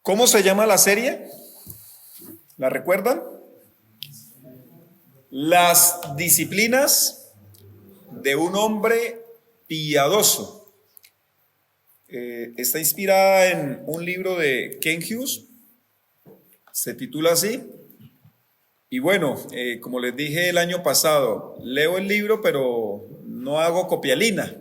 ¿Cómo se llama la serie? ¿La recuerdan? Las disciplinas de un hombre piadoso. Está inspirada en un libro de Ken Hughes, se titula así. Y bueno, como les dije el año pasado, leo el libro pero no hago copialina,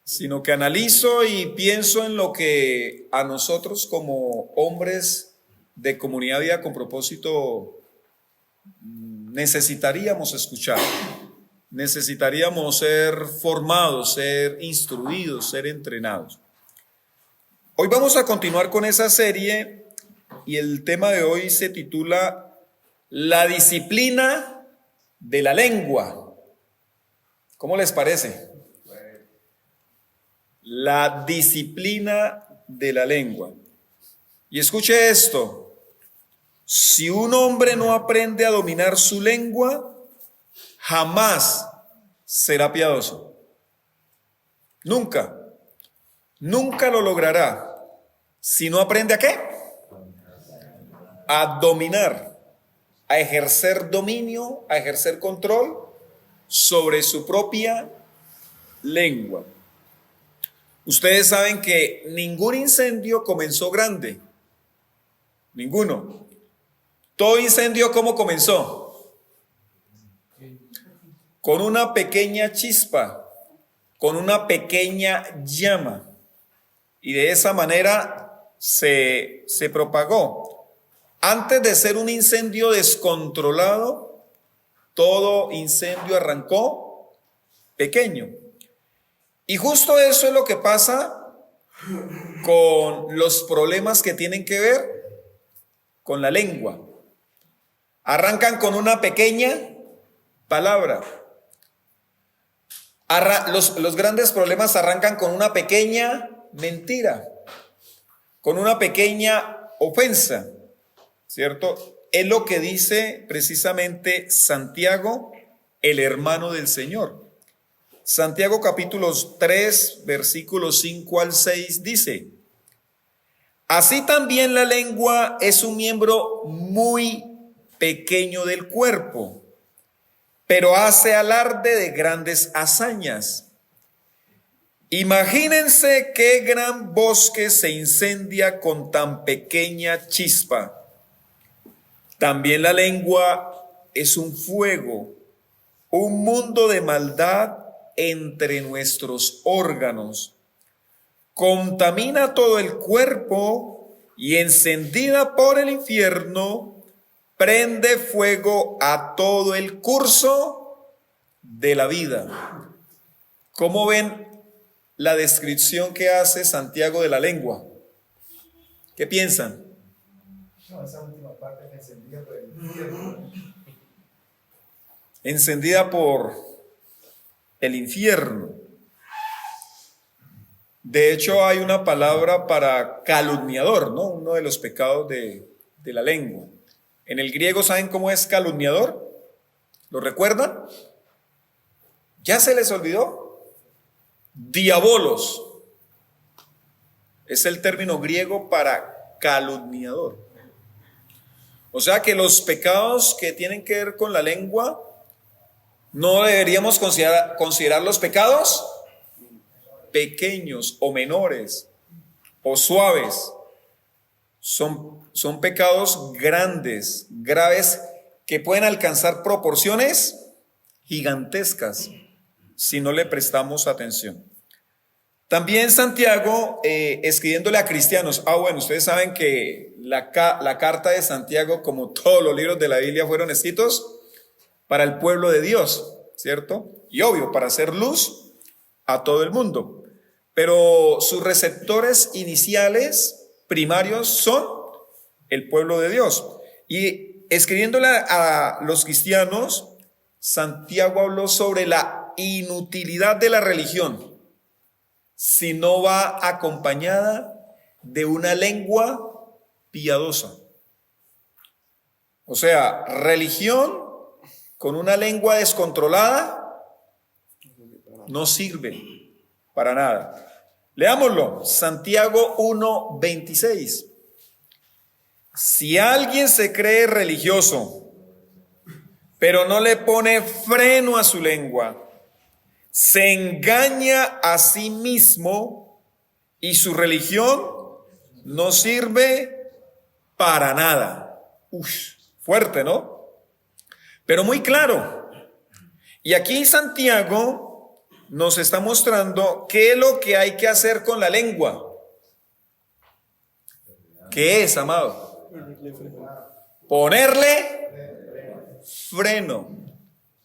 sino que analizo y pienso en lo que a nosotros como hombres de Comunidad Vida con Propósito necesitaríamos escuchar. Necesitaríamos ser formados, ser instruidos, ser entrenados. Hoy vamos a continuar con esa serie y el tema de hoy se titula La disciplina de la lengua. ¿Cómo les parece? La disciplina de la lengua. Y escuche esto. Si un hombre no aprende a dominar su lengua, jamás será piadoso. Nunca. Nunca lo logrará. Si no aprende ¿a qué? A dominar, a ejercer dominio, a ejercer control sobre su propia lengua. Ustedes saben que ningún incendio comenzó grande. Ninguno. Todo incendio, ¿cómo comenzó? Con una pequeña chispa, con una pequeña llama. Y de esa manera se propagó. Antes de ser un incendio descontrolado, todo incendio arrancó pequeño. Y justo eso es lo que pasa con los problemas que tienen que ver con la lengua. Arrancan con una pequeña palabra. Los grandes problemas arrancan con una pequeña mentira, con una pequeña ofensa, ¿cierto? Es lo que dice precisamente Santiago, el hermano del Señor. Santiago capítulo 3, versículos 5 al 6 dice: así también la lengua es un miembro muy pequeño del cuerpo, pero hace alarde de grandes hazañas. Imagínense qué gran bosque se incendia con tan pequeña chispa. También la lengua es un fuego, un mundo de maldad entre nuestros órganos. Contamina todo el cuerpo y encendida por el infierno, prende fuego a todo el curso de la vida. ¿Cómo ven la descripción que hace Santiago de la lengua? ¿Qué piensan? No, esa última parte es encendida por el infierno. Encendida por el infierno. De hecho, hay una palabra para calumniador, ¿no? Uno de los pecados de la lengua. En el griego, ¿saben cómo es calumniador? ¿Lo recuerdan? ¿Ya se les olvidó? Diabolos. Es el término griego para calumniador. O sea que los pecados que tienen que ver con la lengua, no deberíamos considerar los pecados pequeños o menores o suaves. Son pecados grandes, graves, que pueden alcanzar proporciones gigantescas si no le prestamos atención. También Santiago, escribiéndole a cristianos, bueno, ustedes saben que la carta de Santiago, como todos los libros de la Biblia, fueron escritos para el pueblo de Dios, ¿cierto? Y obvio, para hacer luz a todo el mundo. Pero sus receptores iniciales, primarios, son el pueblo de Dios. Y escribiéndole a los cristianos, Santiago habló sobre la inutilidad de la religión si no va acompañada de una lengua piadosa. O sea, religión con una lengua descontrolada no sirve para nada. Leámoslo, Santiago 1:26. Si alguien se cree religioso, pero no le pone freno a su lengua, se engaña a sí mismo y su religión no sirve para nada. Uf, fuerte, ¿no? Pero muy claro. Y aquí Santiago nos está mostrando qué es lo que hay que hacer con la lengua. ¿Qué es, amado? Ponerle freno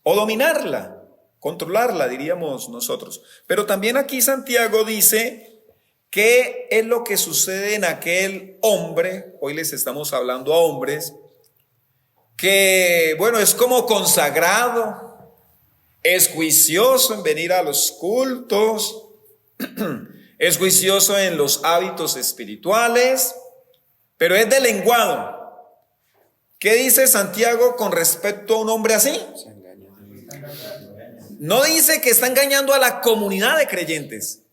o dominarla. Controlarla, diríamos nosotros. Pero también aquí Santiago dice qué es lo que sucede en aquel hombre, hoy les estamos hablando a hombres, que, bueno, es como consagrado, es juicioso en venir a los cultos, es juicioso en los hábitos espirituales, pero es deslenguado. ¿Qué dice Santiago con respecto a un hombre así? No dice que está engañando a la comunidad de creyentes.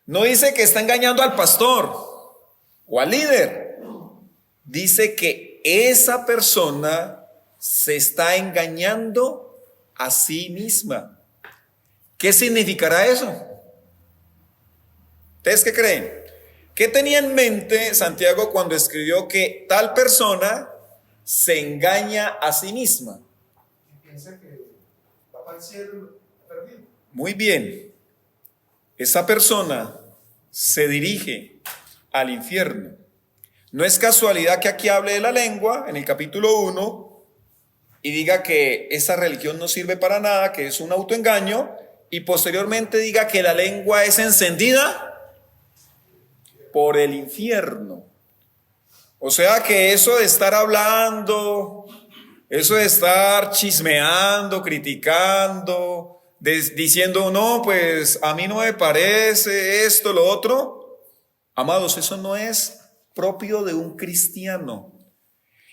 No dice que está engañando al pastor o al líder. Dice que esa persona se está engañando a sí misma. ¿Qué significará eso? ¿Ustedes qué creen? ¿Qué tenía en mente Santiago cuando escribió que tal persona se engaña a sí misma? Piensa que va para el cielo perdido. Muy bien. Esa persona se dirige al infierno. No es casualidad que aquí hable de la lengua en el capítulo 1 y diga que esa religión no sirve para nada, que es un autoengaño, y posteriormente diga que la lengua es encendida por el infierno. O sea que eso de estar hablando, eso de estar chismeando, criticando, diciendo, no, pues a mí no me parece esto, lo otro. Amados, eso no es propio de un cristiano.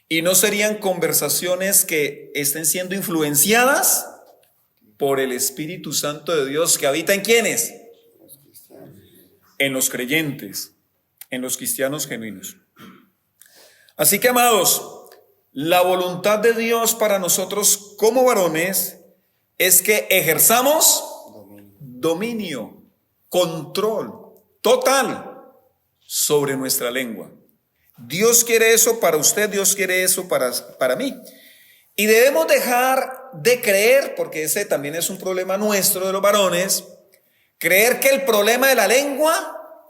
Y no serían conversaciones que estén siendo influenciadas por el Espíritu Santo de Dios que habita en ¿quiénes? En los creyentes, en los cristianos genuinos. Así que, amados, la voluntad de Dios para nosotros como varones es que ejerzamos dominio, control total sobre nuestra lengua. Dios quiere eso para usted, Dios quiere eso para mí. Y debemos dejar de creer, porque ese también es un problema nuestro de los varones, creer que el problema de la lengua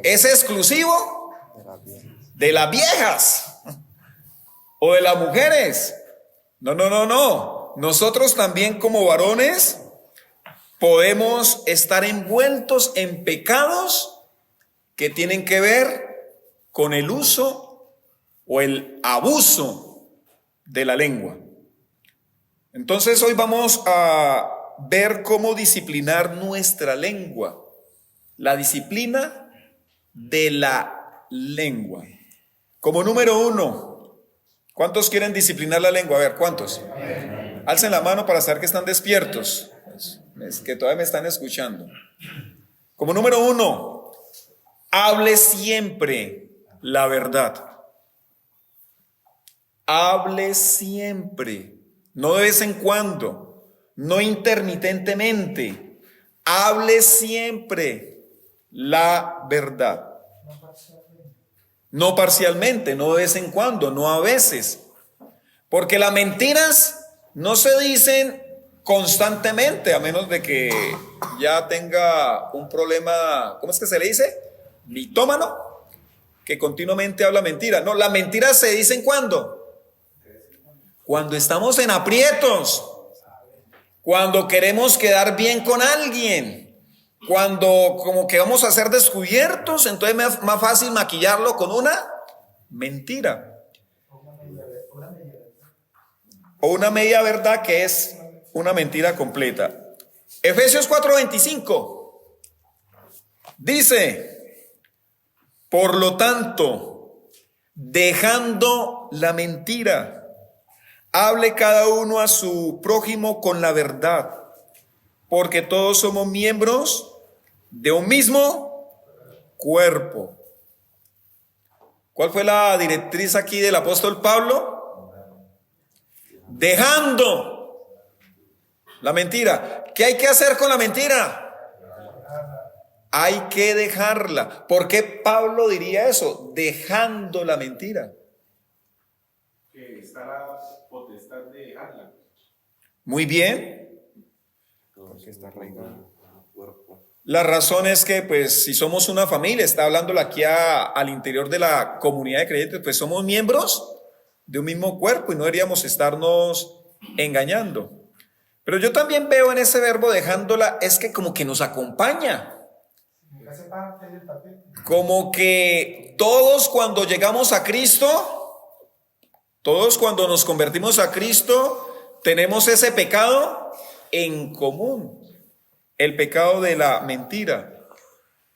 es exclusivo de las viejas o de las mujeres. No. Nosotros también como varones podemos estar envueltos en pecados que tienen que ver con el uso o el abuso de la lengua. Entonces hoy vamos a ver cómo disciplinar nuestra lengua, la disciplina de la lengua. Como número 1, ¿cuántos quieren disciplinar la lengua? A ver, ¿cuántos? Alcen la mano para saber que están despiertos, es que todavía me están escuchando. Como número 1, hable siempre la verdad. Hable siempre. No de vez en cuando, no intermitentemente, hable siempre la verdad. No parcialmente, no de vez en cuando, no a veces. Porque las mentiras no se dicen constantemente, a menos de que ya tenga un problema, ¿cómo es que se le dice? Mitómano, que continuamente habla mentira. No, las mentiras se dicen ¿cuándo? Cuando estamos en aprietos, cuando queremos quedar bien con alguien, cuando como que vamos a ser descubiertos, entonces es más fácil maquillarlo con una mentira. O una media verdad que es una mentira completa. Efesios 4:25 dice, por lo tanto, dejando la mentira, hable cada uno a su prójimo con la verdad, porque todos somos miembros de un mismo cuerpo. ¿Cuál fue la directriz aquí del apóstol Pablo? Dejando la mentira. ¿Qué hay que hacer con la mentira? Hay que dejarla. ¿Por qué Pablo diría eso? Dejando la mentira. Que está la potestad de dejarla. Muy bien. Porque está arraigado. La razón es que, pues, si somos una familia, está hablándole aquí al interior de la comunidad de creyentes, pues somos miembros de un mismo cuerpo y no deberíamos estarnos engañando. Pero yo también veo en ese verbo dejándola, es que como que nos acompaña. Hace parte del tapete. Como que todos cuando llegamos a Cristo, todos cuando nos convertimos a Cristo, tenemos ese pecado en común. El pecado de la mentira.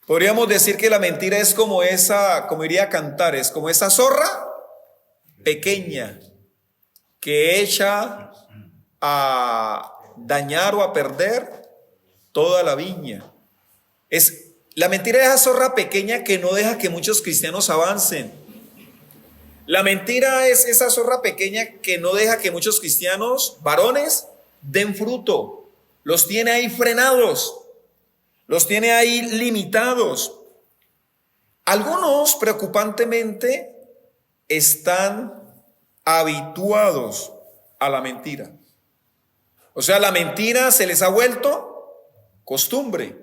Podríamos decir que la mentira es como esa, como iría a cantar, es como esa zorra pequeña que echa a dañar o a perder toda la viña. La mentira es esa zorra pequeña que no deja que muchos cristianos avancen. La mentira es esa zorra pequeña que no deja que muchos cristianos, varones, den fruto. Los tiene ahí frenados, los tiene ahí limitados. Algunos, preocupantemente, están habituados a la mentira. O sea, la mentira se les ha vuelto costumbre,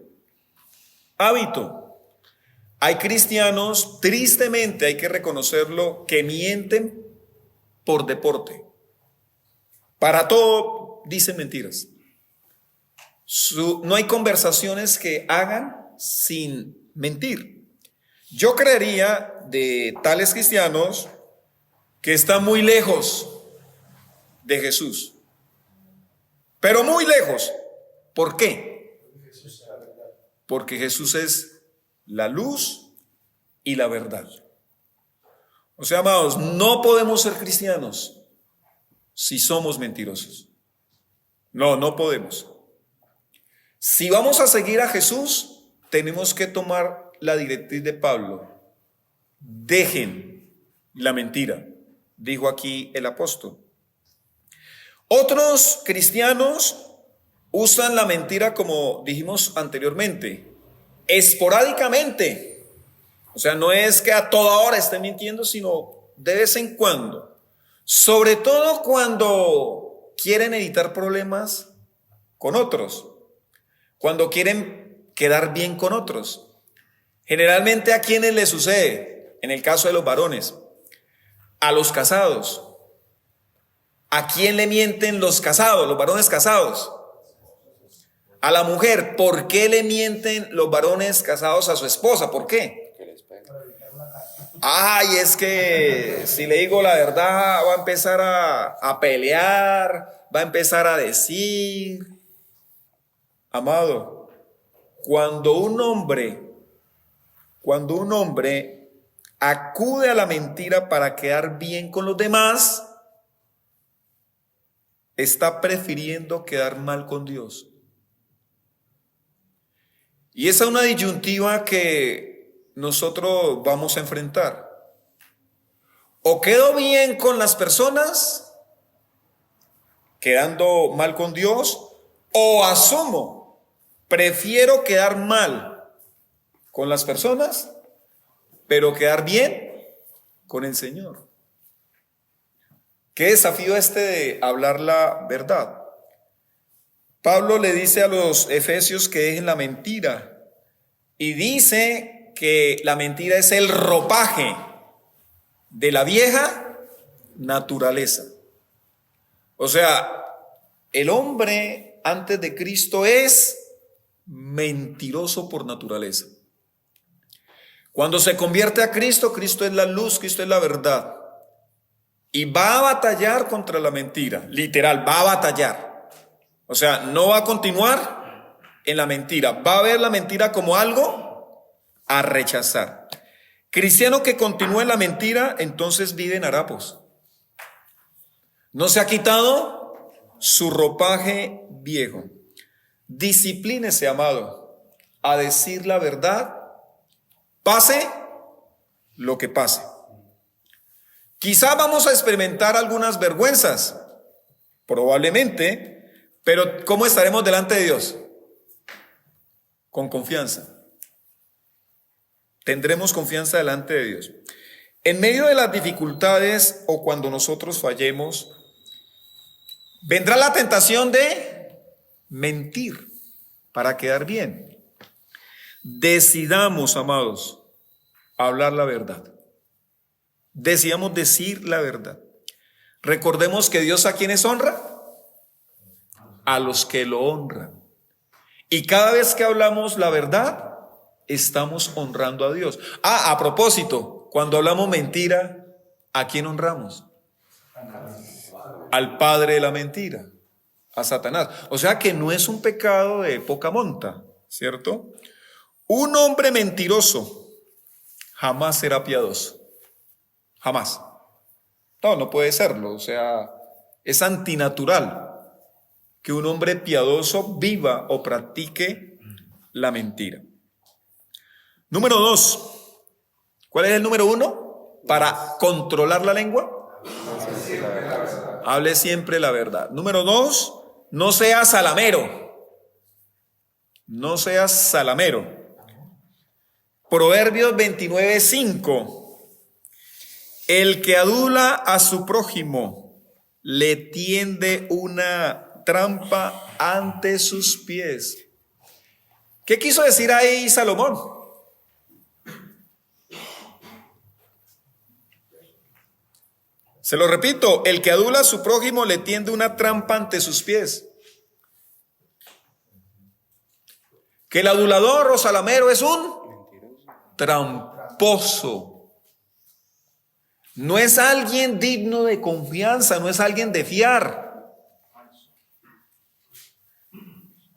hábito. Hay cristianos, tristemente hay que reconocerlo, que mienten por deporte. Para todo dicen mentiras. No hay conversaciones que hagan sin mentir. Yo creería de tales cristianos que están muy lejos de Jesús, pero muy lejos. ¿Por qué? Porque Jesús es la luz y la verdad. O sea, amados, no podemos ser cristianos si somos mentirosos. No podemos. Si vamos a seguir a Jesús, tenemos que tomar la directriz de Pablo. Dejen la mentira, dijo aquí el apóstol. Otros cristianos usan la mentira, como dijimos anteriormente, esporádicamente. O sea, no es que a toda hora estén mintiendo, sino de vez en cuando. Sobre todo cuando quieren evitar problemas con otros. Cuando quieren quedar bien con otros. Generalmente, ¿a quiénes les sucede? En el caso de los varones, a los casados. ¿A quién le mienten los casados, los varones casados? A la mujer. ¿Por qué le mienten los varones casados a su esposa? ¿Por qué? Ay, es que si le digo la verdad va a empezar a pelear, va a empezar a decir. Amado, cuando un hombre acude a la mentira para quedar bien con los demás, está prefiriendo quedar mal con Dios. Y esa es una disyuntiva que nosotros vamos a enfrentar. O quedo bien con las personas, quedando mal con Dios, o asumo, prefiero quedar mal con las personas, pero quedar bien con el Señor. Qué desafío de hablar la verdad. Pablo le dice a los efesios que dejen la mentira y dice que la mentira es el ropaje de la vieja naturaleza. O sea, el hombre antes de Cristo es mentiroso por naturaleza. Cuando se convierte a Cristo, Cristo es la luz, Cristo es la verdad. Y va a batallar contra la mentira, literal, va a batallar. O sea, no va a continuar en la mentira, va a ver la mentira como algo a rechazar. Cristiano que continúa en la mentira, entonces vive en harapos. No se ha quitado su ropaje viejo. Disciplínese, amado, a decir la verdad, pase lo que pase. Quizá vamos a experimentar algunas vergüenzas, probablemente, pero ¿cómo estaremos delante de Dios? Con confianza. Tendremos confianza delante de Dios. En medio de las dificultades o cuando nosotros fallemos, vendrá la tentación de mentir para quedar bien. Decidamos, amados, hablar la verdad. Decidamos decir la verdad. Recordemos que Dios, ¿a quienes honra? A los que lo honran. Y cada vez que hablamos la verdad, estamos honrando a Dios. A propósito, cuando hablamos mentira, ¿a quién honramos? Al padre de la mentira, a Satanás. O sea que no es un pecado de poca monta, ¿cierto? Un hombre mentiroso jamás será piadoso. Jamás. No puede serlo. O sea, es antinatural que un hombre piadoso viva o practique la mentira. Número 2. ¿Cuál es el número 1? Para controlar la lengua. Hable siempre la verdad. Número 2, no seas salamero. No seas salamero. Proverbios 29:5. El que adula a su prójimo le tiende una trampa ante sus pies. ¿Qué quiso decir ahí Salomón? Se lo repito, el que adula a su prójimo le tiende una trampa ante sus pies. Que el adulador o salamero es un tramposo. No es alguien digno de confianza, no es alguien de fiar.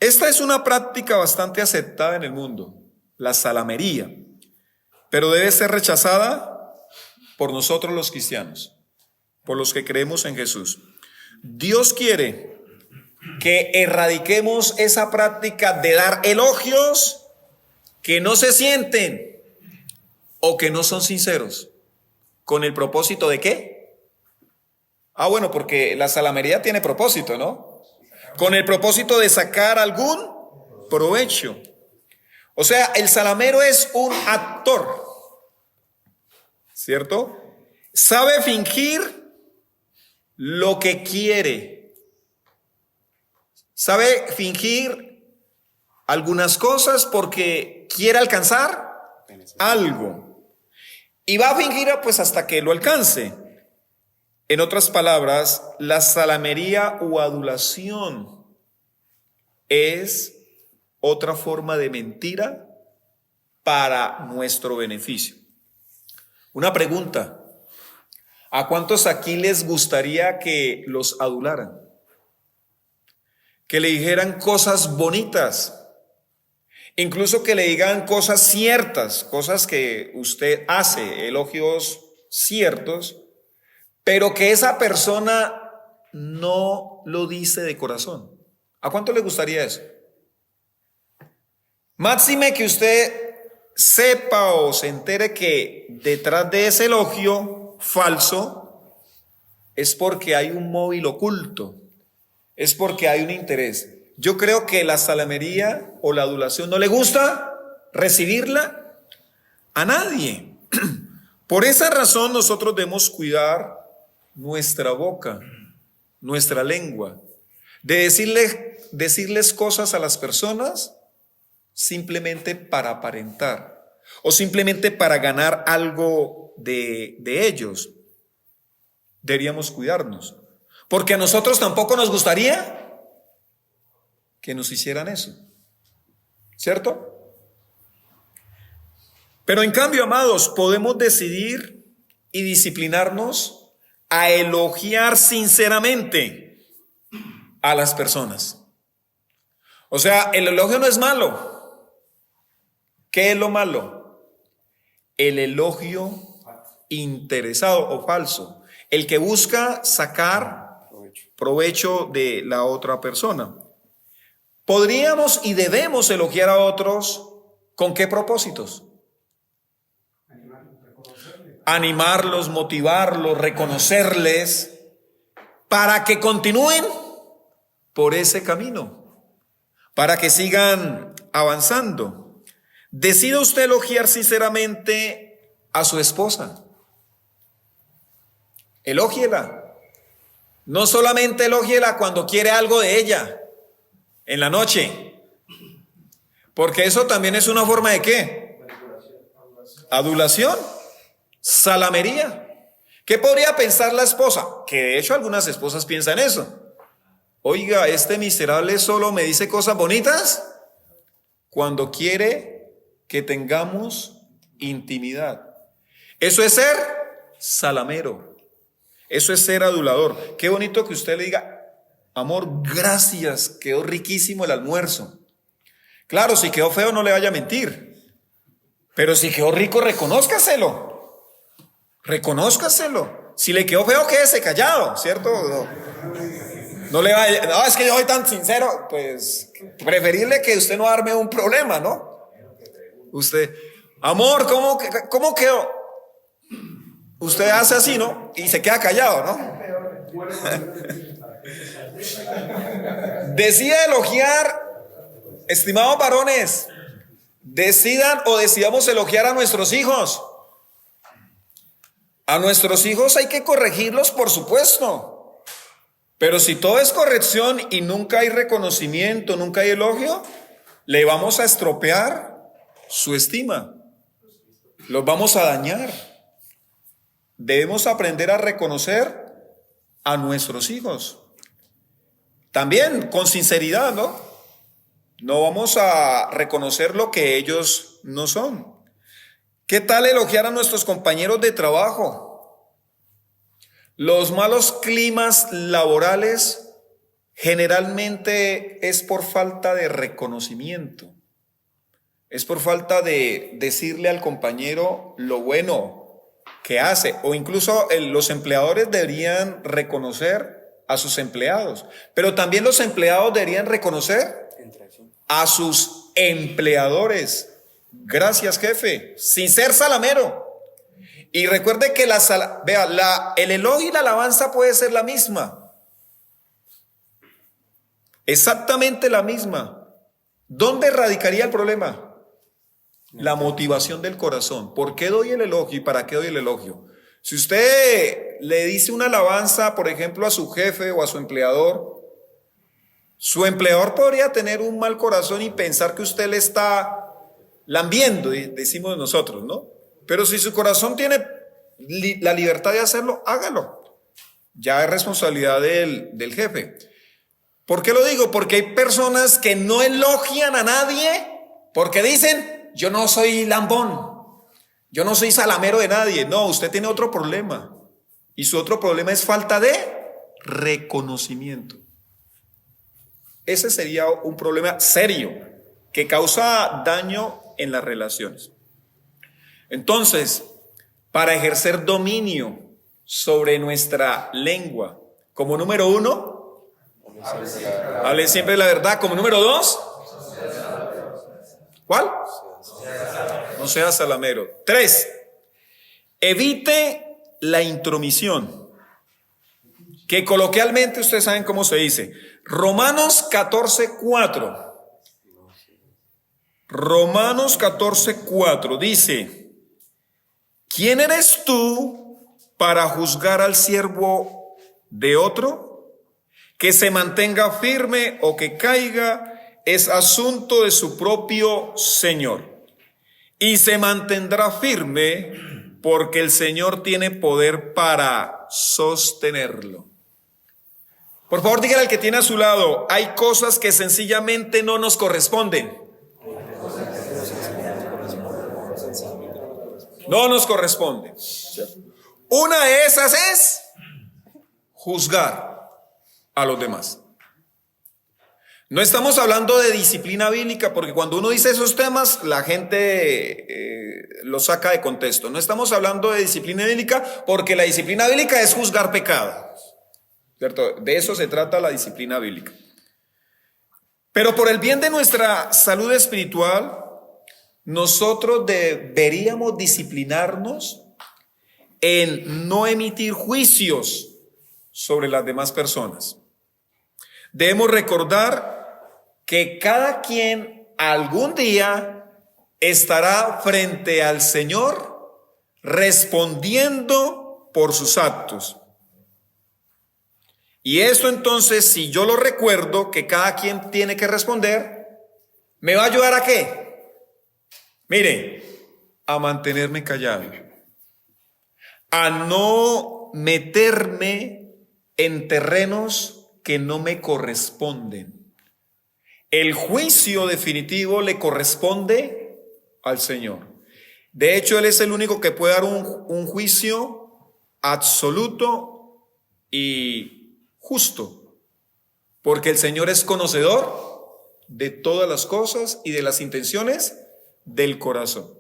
Esta es una práctica bastante aceptada en el mundo, la salamería, pero debe ser rechazada por nosotros los cristianos, por los que creemos en Jesús. Dios quiere que erradiquemos esa práctica de dar elogios que no se sienten o que no son sinceros. ¿Con el propósito de qué? Bueno, porque la salamería tiene propósito, ¿no? Con el propósito de sacar algún provecho. O sea, el salamero es un actor, ¿cierto? Sabe fingir lo que quiere. Sabe fingir algunas cosas porque quiere alcanzar algo. Y va a fingir pues hasta que lo alcance. En otras palabras, la salamería o adulación es otra forma de mentira para nuestro beneficio. Una pregunta: ¿a cuántos aquí les gustaría que los adularan? Que le dijeran cosas bonitas. Incluso que le digan cosas ciertas, cosas que usted hace, elogios ciertos, pero que esa persona no lo dice de corazón. ¿A cuánto le gustaría eso? Máxime que usted sepa o se entere que detrás de ese elogio falso es porque hay un móvil oculto, es porque hay un interés. Yo creo que la salamería o la adulación no le gusta recibirla a nadie. Por esa razón nosotros debemos cuidar nuestra boca, nuestra lengua, de decirles cosas a las personas simplemente para aparentar o simplemente para ganar algo de ellos. Deberíamos cuidarnos, porque a nosotros tampoco nos gustaría que nos hicieran eso, ¿cierto? Pero en cambio, amados, podemos decidir y disciplinarnos a elogiar sinceramente a las personas. O sea, el elogio no es malo. ¿Qué es lo malo? El elogio interesado o falso, el que busca sacar provecho de la otra persona. Podríamos y debemos elogiar a otros, ¿con qué propósitos? animarlos, motivarlos, reconocerles, para que continúen por ese camino, para que sigan avanzando. Decida usted elogiar sinceramente a su esposa. Elógiela. No solamente elógiela cuando quiere algo de ella, en la noche, porque eso también es una forma de ¿qué? Adulación, salamería. ¿Qué podría pensar la esposa? Que de hecho algunas esposas piensan eso. Oiga, este miserable solo me dice cosas bonitas cuando quiere que tengamos intimidad. Eso es ser salamero. Eso es ser adulador. Qué bonito que usted le diga, amor, gracias, quedó riquísimo el almuerzo. Claro, si quedó feo no le vaya a mentir. Pero si quedó rico, reconózcaselo. Reconózcaselo. Si le quedó feo, quédese callado, ¿cierto? No le vaya, no, es que yo soy tan sincero, pues preferirle que usted no arme un problema, ¿no? Usted, amor, ¿cómo quedó? Usted hace así, ¿no? Y se queda callado, ¿no? Decida elogiar, estimados varones, decidan o decidamos elogiar a nuestros hijos. A nuestros hijos hay que corregirlos, por supuesto. Pero si todo es corrección y nunca hay reconocimiento, nunca hay elogio, le vamos a estropear su estima. Los vamos a dañar. Debemos aprender a reconocer a nuestros hijos. También con sinceridad, ¿no? No vamos a reconocer lo que ellos no son. ¿Qué tal elogiar a nuestros compañeros de trabajo? Los malos climas laborales generalmente es por falta de reconocimiento. Es por falta de decirle al compañero lo bueno que hace. O incluso los empleadores deberían reconocer a sus empleados. Pero también los empleados deberían reconocer a sus empleadores. Gracias, jefe. Sin ser salamero. Y recuerde que el elogio y la alabanza puede ser la misma. Exactamente la misma. ¿Dónde radicaría el problema? La motivación del corazón. ¿Por qué doy el elogio y para qué doy el elogio? Si usted le dice una alabanza, por ejemplo, a su jefe o a su empleador podría tener un mal corazón y pensar que usted le está lambiendo, decimos nosotros, ¿no? Pero si su corazón tiene la libertad de hacerlo, hágalo. Ya es responsabilidad del jefe. ¿Por qué lo digo? Porque hay personas que no elogian a nadie porque dicen, yo no soy lambón, yo no soy salamero de nadie. No, usted tiene otro problema. Y su otro problema es falta de reconocimiento. Ese sería un problema serio que causa daño en las relaciones. Entonces, para ejercer dominio sobre nuestra lengua, como número 1, hable siempre la verdad. Como número 2, ¿cuál? No sea salamero. 3, evite la intromisión, que coloquialmente ustedes saben cómo se dice. Romanos 14:4. Romanos 14:4 dice: ¿quién eres tú para juzgar al siervo de otro? Que se mantenga firme o que caiga es asunto de su propio Señor. Y se mantendrá firme porque el Señor tiene poder para sostenerlo. Por favor, dígale al que tiene a su lado, hay cosas que sencillamente no nos corresponden. No nos corresponde. Una de esas es juzgar a los demás. No estamos hablando de disciplina bíblica, porque cuando uno dice esos temas, la gente lo saca de contexto. No estamos hablando de disciplina bíblica, porque la disciplina bíblica es juzgar pecado, ¿cierto? De eso se trata la disciplina bíblica. Pero por el bien de nuestra salud espiritual, nosotros deberíamos disciplinarnos en no emitir juicios sobre las demás personas. Debemos recordar que cada quien algún día estará frente al Señor respondiendo por sus actos. Y esto entonces, si yo lo recuerdo, que cada quien tiene que responder, ¿me va a ayudar a qué? Mire, a mantenerme callado, a no meterme en terrenos que no me corresponden. El juicio definitivo le corresponde al Señor. De hecho, Él es el único que puede dar un juicio absoluto y justo, porque el Señor es conocedor de todas las cosas y de las intenciones del corazón.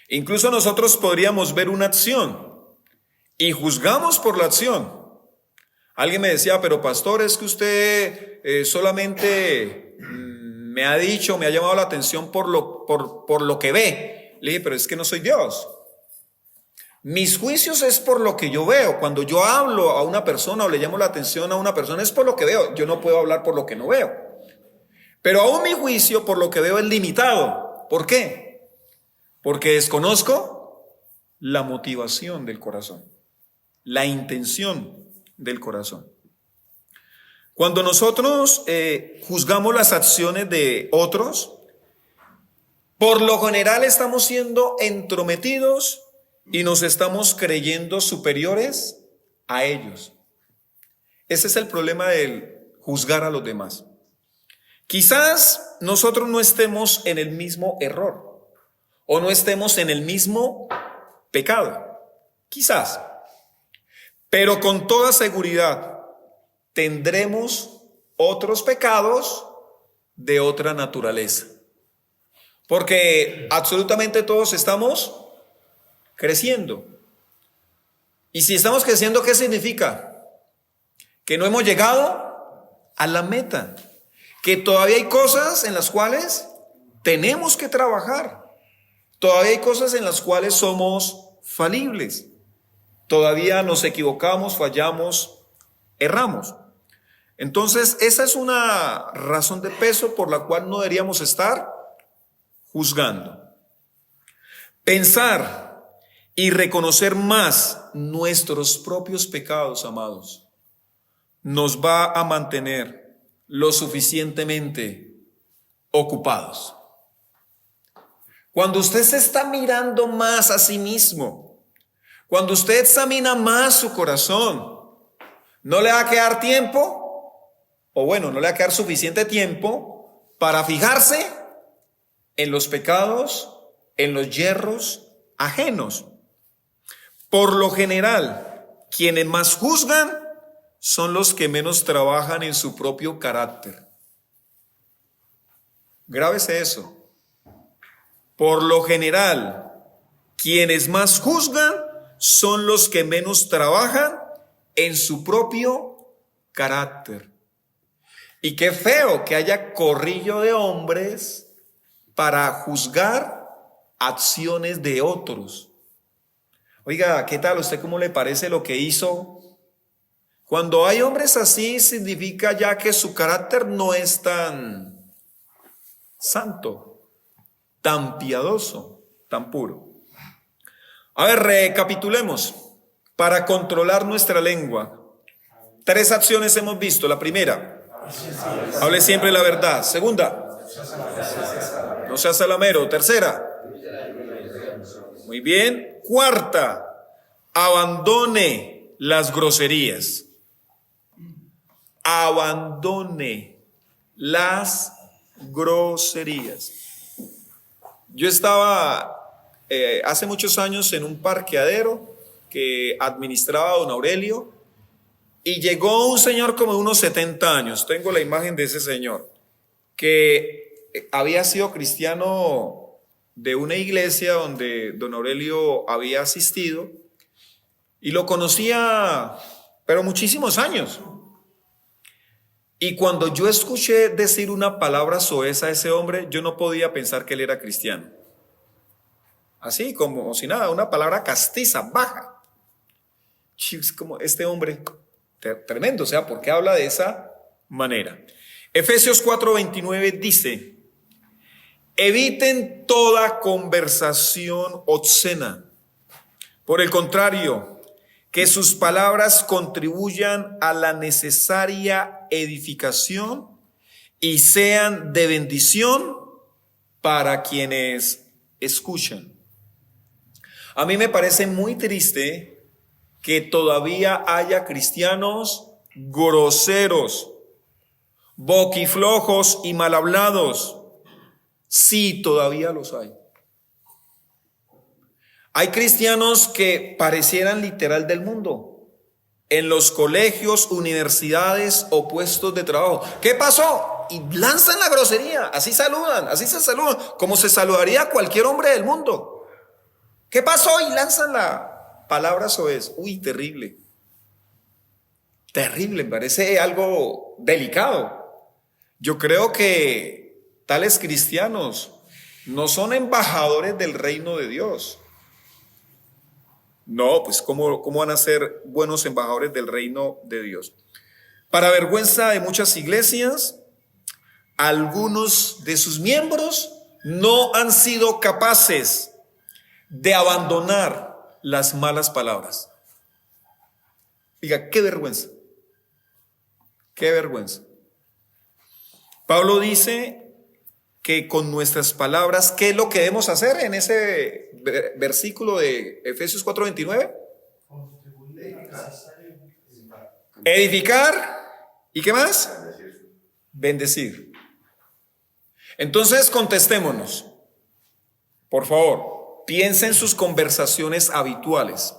Incluso nosotros podríamos ver una acción y juzgamos por la acción. Alguien me decía, pero pastor, es que usted solamente me ha dicho, me ha llamado la atención por lo que ve. Le dije, pero es que no soy Dios. Mis juicios es por lo que yo veo. Cuando yo hablo a una persona o le llamo la atención a una persona es por lo que veo. Yo no puedo hablar por lo que no veo. Pero aún mi juicio por lo que veo es limitado. ¿Por qué? Porque desconozco la motivación del corazón, la intención del corazón. Cuando nosotros juzgamos las acciones de otros, por lo general estamos siendo entrometidos y nos estamos creyendo superiores a ellos. Ese es el problema del juzgar a los demás. Quizás nosotros no estemos en el mismo error o no estemos en el mismo pecado. Quizás. Pero con toda seguridad tendremos otros pecados de otra naturaleza. Porque absolutamente todos estamos creciendo. Y si estamos creciendo, ¿qué significa? Que no hemos llegado a la meta. Que todavía hay cosas en las cuales tenemos que trabajar. Todavía hay cosas en las cuales somos falibles. Todavía nos equivocamos, fallamos, erramos. Entonces, esa es una razón de peso por la cual no deberíamos estar juzgando. Pensar y reconocer más nuestros propios pecados, amados, nos va a mantener lo suficientemente ocupados. Cuando usted se está mirando más a sí mismo, cuando usted examina más su corazón, no le va a quedar tiempo, o bueno, no le va a quedar suficiente tiempo para fijarse en los pecados, en los yerros ajenos. Por lo general, quienes más juzgan son los que menos trabajan en su propio carácter. Grábese eso. Por lo general, quienes más juzgan son los que menos trabajan en su propio carácter. Y qué feo que haya corrillo de hombres para juzgar acciones de otros. Oiga, ¿qué tal? ¿Usted cómo le parece lo que hizo? Cuando hay hombres así, significa ya que su carácter no es tan santo, tan piadoso, tan puro. A ver, recapitulemos. Para controlar nuestra lengua, 3 acciones hemos visto. La primera, hable siempre la verdad. Segunda, no sea salamero. Tercera, muy bien. Cuarta, abandone las groserías. Abandone las groserías. Yo estaba hace muchos años en un parqueadero que administraba don Aurelio y llegó un señor como de unos 70 años. Tengo la imagen de ese señor que había sido cristiano de una iglesia donde don Aurelio había asistido y lo conocía, pero muchísimos años. Y cuando yo escuché decir una palabra soez a ese hombre, yo no podía pensar que él era cristiano. así como si nada, una palabra castiza, baja. Es como este hombre, tremendo, o sea, ¿por qué habla de esa manera? Efesios 4:29 dice: eviten toda conversación obscena. Por el contrario, que sus palabras contribuyan a la necesaria edificación y sean de bendición para quienes escuchan. A mí me parece muy triste que todavía haya cristianos groseros, boquiflojos y mal hablados. Sí, todavía los hay. Hay cristianos que parecieran literal del mundo, en los colegios, universidades o puestos de trabajo. ¿Qué pasó? Y lanzan la grosería, así se saludan, como se saludaría cualquier hombre del mundo. ¿Qué pasó? Y lanzan la palabra soez. Uy, terrible. Terrible, me parece algo delicado. Yo creo que tales cristianos no son embajadores del reino de Dios. No, pues ¿cómo van a ser buenos embajadores del reino de Dios? Para vergüenza de muchas iglesias, algunos de sus miembros no han sido capaces de abandonar las malas palabras. Diga, qué vergüenza. Qué vergüenza. Pablo dice que con nuestras palabras, ¿qué es lo que debemos hacer en ese versículo de Efesios 4:29? Edificar. ¿Y qué más? Bendecir. Entonces contestémonos. Por favor, piensen en sus conversaciones habituales.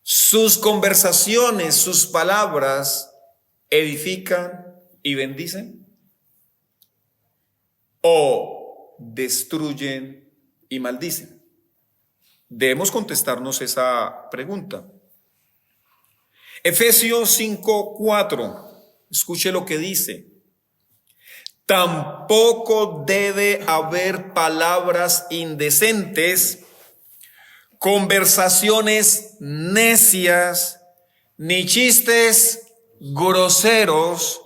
Sus conversaciones, sus palabras, ¿edifican y bendicen? ¿O destruyen y maldicen? Debemos contestarnos esa pregunta. Efesios 5:4, escuche lo que dice. Tampoco debe haber palabras indecentes, conversaciones necias, ni chistes groseros,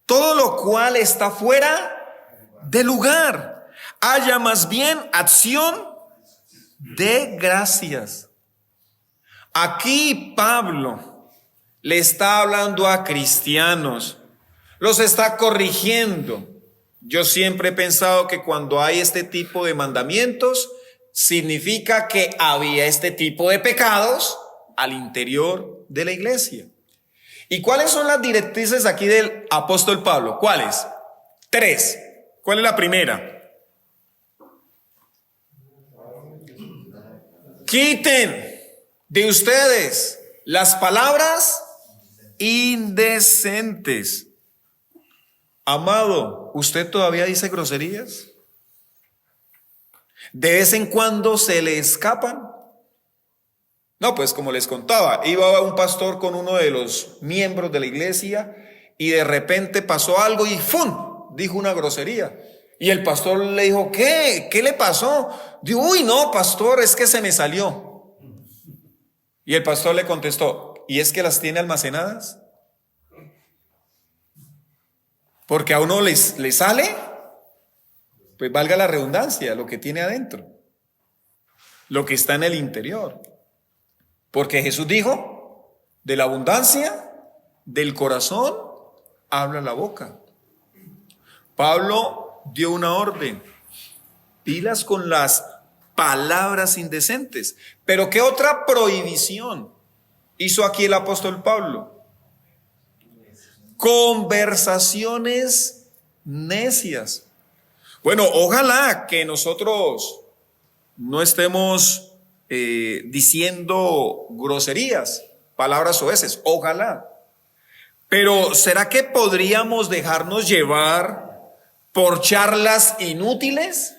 todo lo cual está fuera de lugar. Haya más bien acción de gracias. Aquí Pablo le está hablando a cristianos, los está corrigiendo. Yo siempre he pensado que cuando hay este tipo de mandamientos, significa que había este tipo de pecados al interior de la iglesia. ¿Y cuáles son las directrices aquí del apóstol Pablo? ¿Cuáles? 3. ¿Cuál es la primera? Quiten de ustedes las palabras indecentes. Amado, ¿usted todavía dice groserías? ¿De vez en cuando se le escapan? No, pues como les contaba, iba un pastor con uno de los miembros de la iglesia y de repente pasó algo y ¡fum! Dijo una grosería. Y el pastor le dijo, ¿qué? ¿Qué le pasó? Dijo, uy, no, pastor, es que se me salió. Y el pastor le contestó, ¿y es que las tiene almacenadas? Porque a uno le sale, pues valga la redundancia, lo que tiene adentro, lo que está en el interior. Porque Jesús dijo, de la abundancia del corazón habla la boca. Pablo dio una orden, pilas con las palabras indecentes. Pero ¿qué otra prohibición hizo aquí el apóstol Pablo? Conversaciones necias. Bueno, ojalá que nosotros no estemos diciendo groserías, palabras soeces, ojalá. Pero ¿será que podríamos dejarnos llevar por charlas inútiles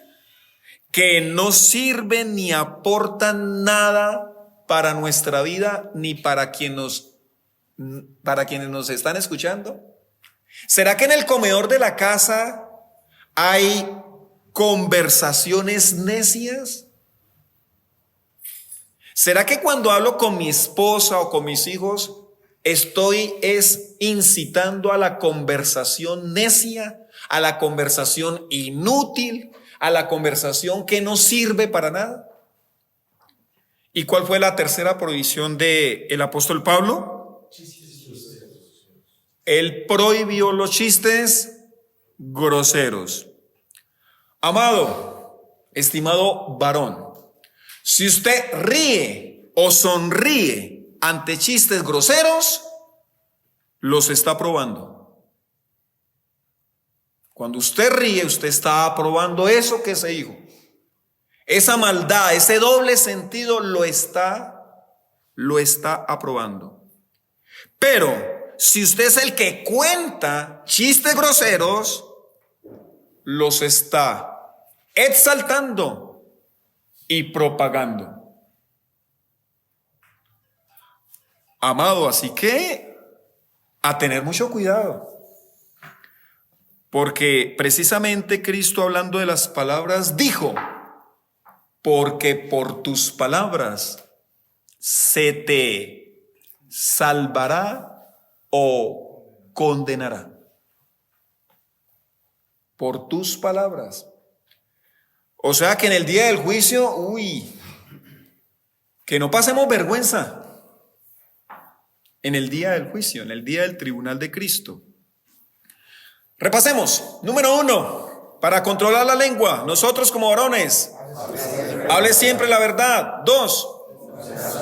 que no sirven ni aportan nada para nuestra vida ni para quienes nos están escuchando? ¿Será que en el comedor de la casa hay conversaciones necias? ¿Será que cuando hablo con mi esposa o con mis hijos estoy incitando a la conversación necia, a la conversación inútil, a la conversación que no sirve para nada? ¿Y cuál fue la tercera prohibición del apóstol Pablo? Él prohibió los chistes groseros. Amado, estimado varón, si usted ríe o sonríe ante chistes groseros, los está aprobando. Cuando usted ríe, usted está aprobando eso que se dijo. Esa maldad, ese doble sentido lo está aprobando. Pero si usted es el que cuenta chistes groseros, los está exaltando y propagando. Amado, así que a tener mucho cuidado. Porque precisamente Cristo, hablando de las palabras, dijo: porque por tus palabras se te salvará o condenará. Por tus palabras. O sea que en el día del juicio, que no pasemos vergüenza. En el día del juicio, en el día del tribunal de Cristo. Repasemos. Número 1, para controlar la lengua, nosotros como varones, hable siempre la verdad. 2,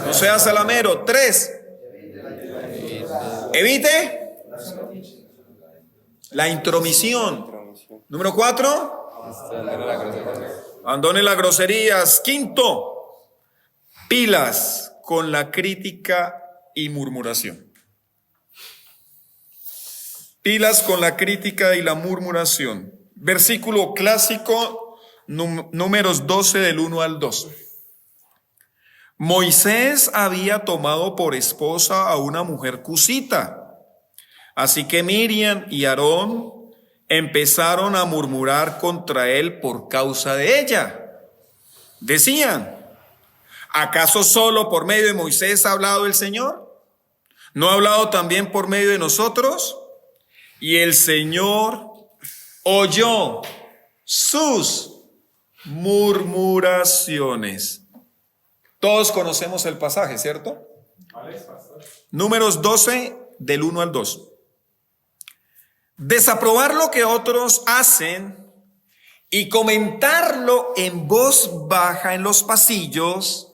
no sea salamero. 3, evite la intromisión. Número 4, abandone las groserías. 5, pilas con la crítica y murmuración. Pilas con la crítica y la murmuración. Versículo clásico, Números 12 del 1 al 2. Moisés había tomado por esposa a una mujer cusita. Así que Miriam y Aarón empezaron a murmurar contra él por causa de ella. Decían: ¿acaso solo por medio de Moisés ha hablado el Señor? ¿No ha hablado también por medio de nosotros? Y el Señor oyó sus murmuraciones. Todos conocemos el pasaje, ¿cierto? Números 12 del 1 al 2. Desaprobar lo que otros hacen y comentarlo en voz baja en los pasillos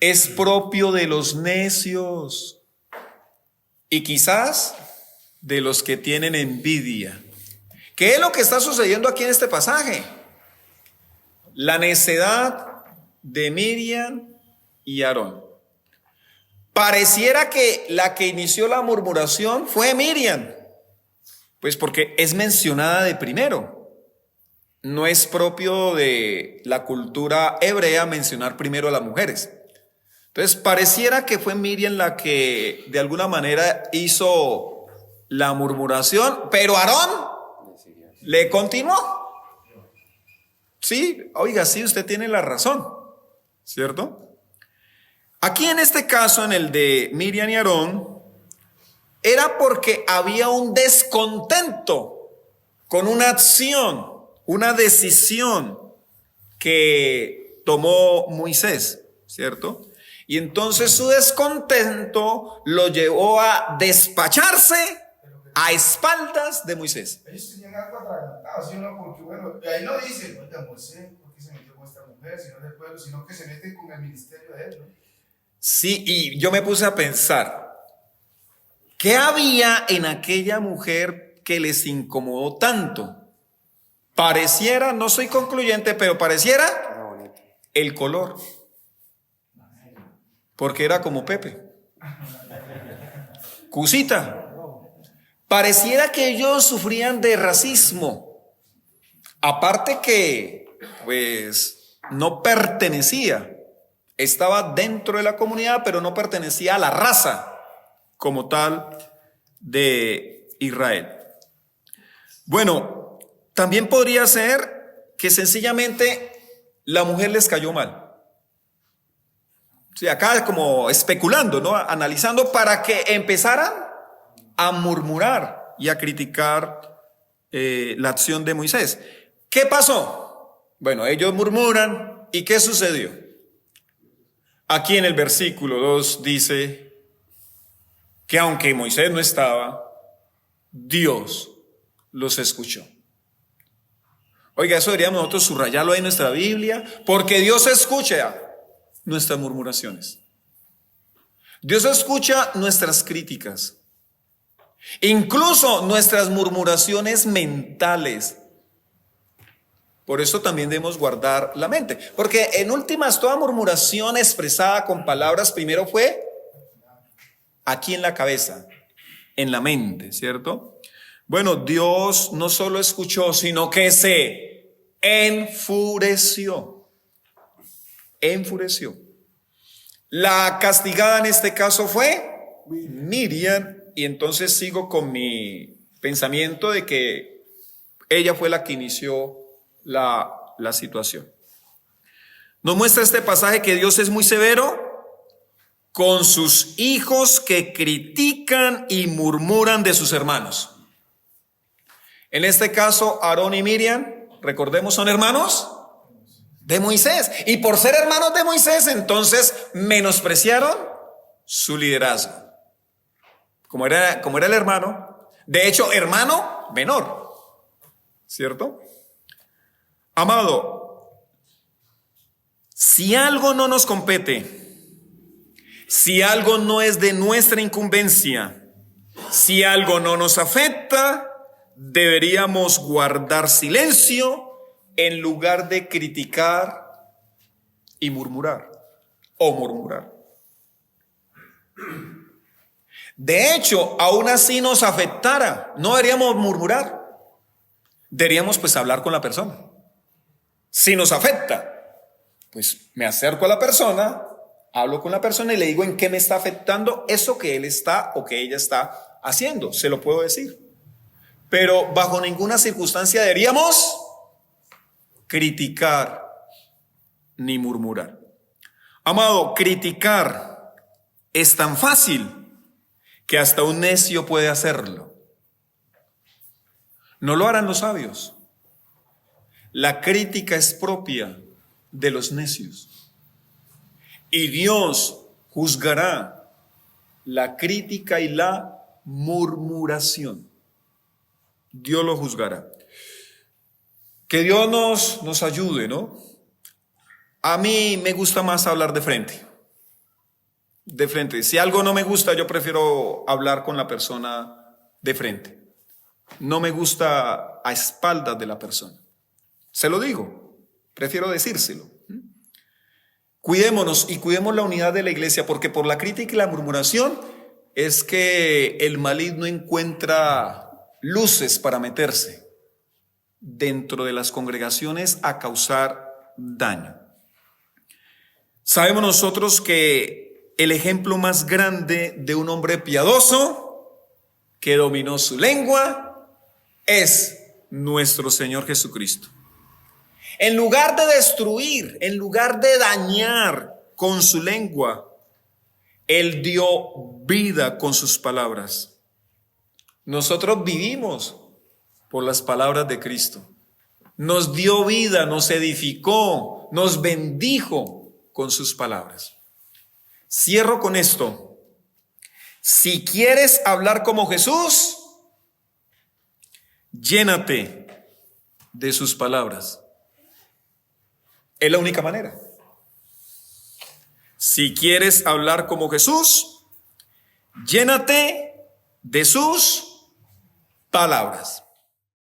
es propio de los necios y quizás de los que tienen envidia. ¿Qué es lo que está sucediendo aquí en este pasaje? La necedad de Miriam y Aarón. Pareciera que la que inició la murmuración fue Miriam, pues porque es mencionada de primero. No es propio de la cultura hebrea mencionar primero a las mujeres. Entonces pareciera que fue Miriam la que de alguna manera hizo la murmuración, pero Aarón le continuó. Sí, oiga, sí, usted tiene la razón, ¿cierto? Aquí en este caso, en el de Miriam y Aarón, era porque había un descontento con una acción, una decisión que tomó Moisés, ¿cierto? Y entonces su descontento lo llevó a despacharse a espaldas de Moisés. Ellos tenían algo atragantado, ¿sí o no? Porque bueno, ahí no dice, oiga, Moisés, ¿por qué se metió con esta mujer? Si no es del pueblo, sino que se meten con el ministerio de él, ¿no? Sí, y yo me puse a pensar, ¿qué había en aquella mujer que les incomodó tanto? Pareciera, no soy concluyente, pero pareciera el color. Porque era como Pepe. Cusita. Pareciera que ellos sufrían de racismo. Aparte que, pues, no pertenecía. Estaba dentro de la comunidad, pero no pertenecía a la raza como tal de Israel. Bueno, también podría ser que sencillamente la mujer les cayó mal. Sí, acá como especulando, ¿no? Analizando para que empezaran a murmurar y a criticar la acción de Moisés. ¿Qué pasó? Bueno, ellos murmuran. ¿Y qué sucedió? Aquí en el versículo 2 dice que aunque Moisés no estaba, Dios los escuchó. Oiga, eso deberíamos nosotros subrayarlo ahí en nuestra Biblia, porque Dios escucha nuestras murmuraciones. Dios escucha nuestras críticas, incluso nuestras murmuraciones mentales. Por eso también debemos guardar la mente, porque en últimas toda murmuración expresada con palabras primero fue aquí en la cabeza, en la mente, ¿cierto? Bueno, Dios no solo escuchó, sino que se enfureció. Enfureció. La castigada en este caso fue Miriam, y entonces sigo con mi pensamiento de que ella fue la que inició la situación. Nos muestra este pasaje que Dios es muy severo con sus hijos que critican y murmuran de sus hermanos. En este caso, Aarón y Miriam, recordemos, son hermanos de Moisés. Y por ser hermanos de Moisés, entonces menospreciaron su liderazgo. Como era el hermano, de hecho, hermano menor, ¿cierto? Amado, si algo no nos compete, si algo no es de nuestra incumbencia, si algo no nos afecta, deberíamos guardar silencio en lugar de criticar y murmurar o murmurar. De hecho, aún así nos afectara, no deberíamos murmurar, deberíamos pues hablar con la persona. Si nos afecta, pues me acerco a la persona, hablo con la persona y le digo en qué me está afectando eso que él está o que ella está haciendo, se lo puedo decir. Pero bajo ninguna circunstancia deberíamos criticar ni murmurar. Amado, criticar es tan fácil que hasta un necio puede hacerlo. No lo harán los sabios. La crítica es propia de los necios. Y Dios juzgará la crítica y la murmuración. Dios lo juzgará. Que Dios nos ayude, ¿no? A mí me gusta más hablar de frente. De frente. Si algo no me gusta, yo prefiero hablar con la persona de frente. No me gusta a espaldas de la persona. Se lo digo. Prefiero decírselo. Cuidémonos y cuidemos la unidad de la iglesia, porque por la crítica y la murmuración es que el maligno encuentra luces para meterse dentro de las congregaciones a causar daño. Sabemos nosotros que el ejemplo más grande de un hombre piadoso que dominó su lengua es nuestro Señor Jesucristo. En lugar de destruir, en lugar de dañar con su lengua, Él dio vida con sus palabras. Nosotros vivimos por las palabras de Cristo. Nos dio vida, nos edificó, nos bendijo con sus palabras. Cierro con esto. Si quieres hablar como Jesús, llénate de sus palabras. Es la única manera. Si quieres hablar como Jesús, llénate de sus palabras.